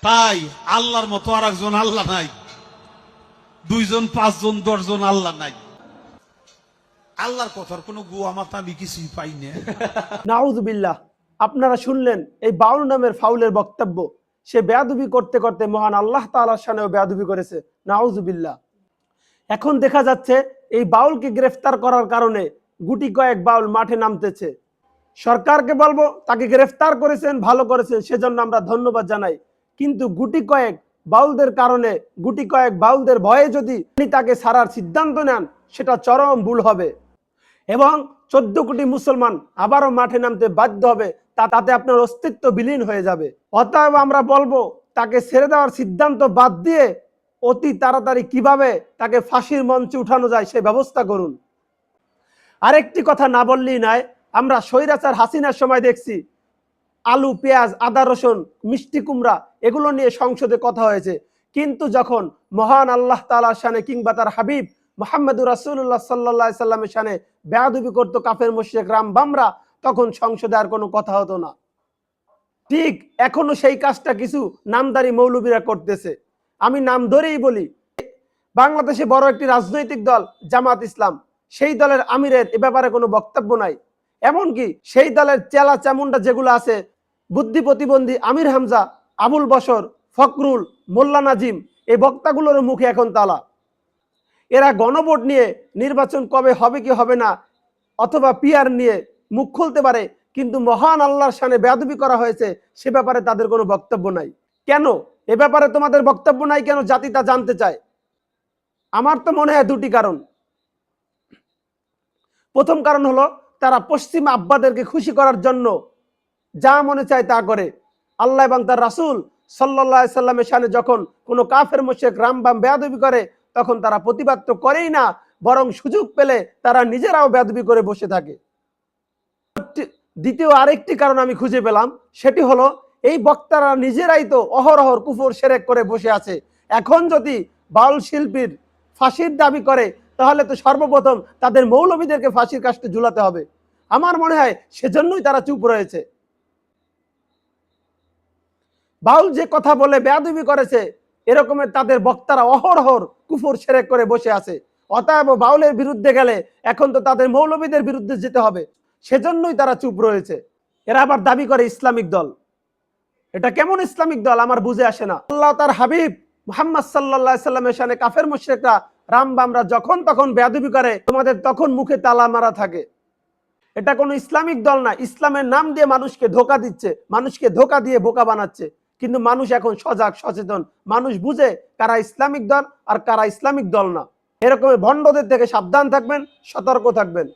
তাই আল্লাহর মতো আর একজন আল্লাহ নাই, দুইজন, পাঁচজন, 10 জন আল্লাহ নাই। আল্লাহর কথার কোনো গুয়া মাথা আমি কিছুই পাই না। নাউযুবিল্লাহ। আপনারা শুনলেন এই বাউল নামের ফাউলের বক্তব্য। সে বেয়াদবি করতে করতে মহান আল্লাহ তাআলার শানেও বেয়াদবি করেছে। নাউযুবিল্লাহ। এখন দেখা যাচ্ছে এই বাউলকে গ্রেফতার করার কারণে গুটি কয়েক বাউল মাঠে নামতেছে। সরকারকে বলবো তাকে গ্রেফতার করেছেন, ভালো করেছেন, সেজন্য আমরা ধন্যবাদ জানাই। কিন্তু গুটি কয়েক বাউলদের কারণে, গুটি কয়েক বাউলদের ভয়ে যদি তাকে ছাড়ার সিদ্ধান্ত নেন, সেটা চরম ভুল হবে এবং 14 কোটি মুসলমান আবারও মাঠে নামতে বাধ্য হবে। তাতে আপনার অস্তিত্ব বিলীন হয়ে যাবে। অতএব আমরা বলবো তাকে ছেড়ে দেওয়ার সিদ্ধান্ত বাদ দিয়ে অতি তাড়াতাড়ি কিভাবে তাকে ফাঁসির মঞ্চে উঠানো যায় সে ব্যবস্থা করুন। আরেকটি কথা না বললেই নয়, আমরা স্বৈরাচার হাসিনার সময় দেখছি আলু, পেঁয়াজ, আদা, রসুন, মিষ্টি কুমড়া এগুলো নিয়ে সংসদে কথা হয়েছে। কিন্তু যখন মহান আল্লাহ তাআলার শানে কিংবা তার হাবিব মুহাম্মদুর রাসূলুল্লাহ সাল্লাল্লাহু আলাইহি সাল্লামের শানে বেয়াদবি করতো কাফের মুশরিক রামবামরা, তখন সংসদে আর কোনো কথা হতো না। ঠিক এখনো সেই কাজটা কিছু নামদারি মৌলবীরা করতেছে। আমি নাম ধরেই বলি, বাংলাদেশে বড় একটি রাজনৈতিক দল জামাত ইসলাম, সেই দলের আমিরের এ ব্যাপারে কোনো বক্তব্য নাই। এমনকি সেই দলের চেলা চামুন্ডা যেগুলো আছে, বুদ্ধি প্রতিবন্ধী আমির হামজা, আবুল বশর, ফখরুল, মোল্লা নাজিম, এই বক্তাগুলোর মুখে এখন তালা। এরা গণভোট নিয়ে নির্বাচন কবে হবে কি হবে না, অথবা পিআর নিয়ে মুখ খুলতে পারে, কিন্তু মহান আল্লাহর শানে বেয়াদবি করা হয়েছে সে ব্যাপারে তাদের কোনো বক্তব্য নাই। কেন এ ব্যাপারে তোমাদের বক্তব্য নাই কেন, জাতি তা জানতে চায়। আমার তো মনে হয় দুটি কারণ। প্রথম কারণ হলো তারা পশ্চিমা আব্বাদেরকে খুশি করার জন্য যা মনে চায় তা করে। আল্লাহ এবং তার রাসূল সাল্লাল্লাহু আলাইহি সাল্লামের শানে যখন কোনো কাফের মুশরিক রামবাম বেয়াদবি করে, তখন তারা প্রতিবাদ তো করেই না, বরং সুযোগ পেলে তারা নিজেরাও বেয়াদবি করে বসে থাকে। দ্বিতীয় আরেকটি কারণ আমি খুঁজে পেলাম, সেটি হলো এই বক্তারা নিজেরাই তো অহরহর কুফর শিরক করে বসে আছে। এখন যদি বাউল শিল্পীর ফাঁসির দাবি করে, তাহলে তো সর্বপ্রথম তাদের মৌলবীদেরকে ফাঁসির কাস্টে ঝুলাতে হবে। আমার মনে হয় সেজন্যই তারা চুপ রয়েছে। বাউল যে কথা বলে বেয়াদবি করেছে, এরকমের তাদের বক্তারা অহরহর কুফর শিরক করে বসে আছে। অতএব বাউলের বিরুদ্ধে গেলে এখন তো তাদের মৌলবীদের বিরুদ্ধে যেতে হবে, সেজন্যই তারা চুপ রয়েছে। এরা আবার দাবি করে ইসলামিক দল। এটা কেমন ইসলামিক দল আমার বুঝে আসে না। আল্লাহ তার হাবিব মুহাম্মদ সাল্লাল্লাহু আলাইহি সাল্লামের শানে কাফের মুশরিকরা রামবামরা যখন তখন বেয়াদবি করে, তোমাদের তখন মুখে তালা মারা থাকে। এটা কোনো ইসলামিক দল না। ইসলামের নাম দিয়ে মানুষকে ধোকা দিচ্ছে, মানুষকে ধোকা দিয়ে বোকা বানাচ্ছে। কিন্তু মানুষ এখন সজাগ, সচেতন, মানুষ বুঝে কারা ইসলামিক দল আর কারা ইসলামিক দল না। এরকম ভণ্ডদের থেকে সাবধান থাকবেন, সতর্ক থাকবেন।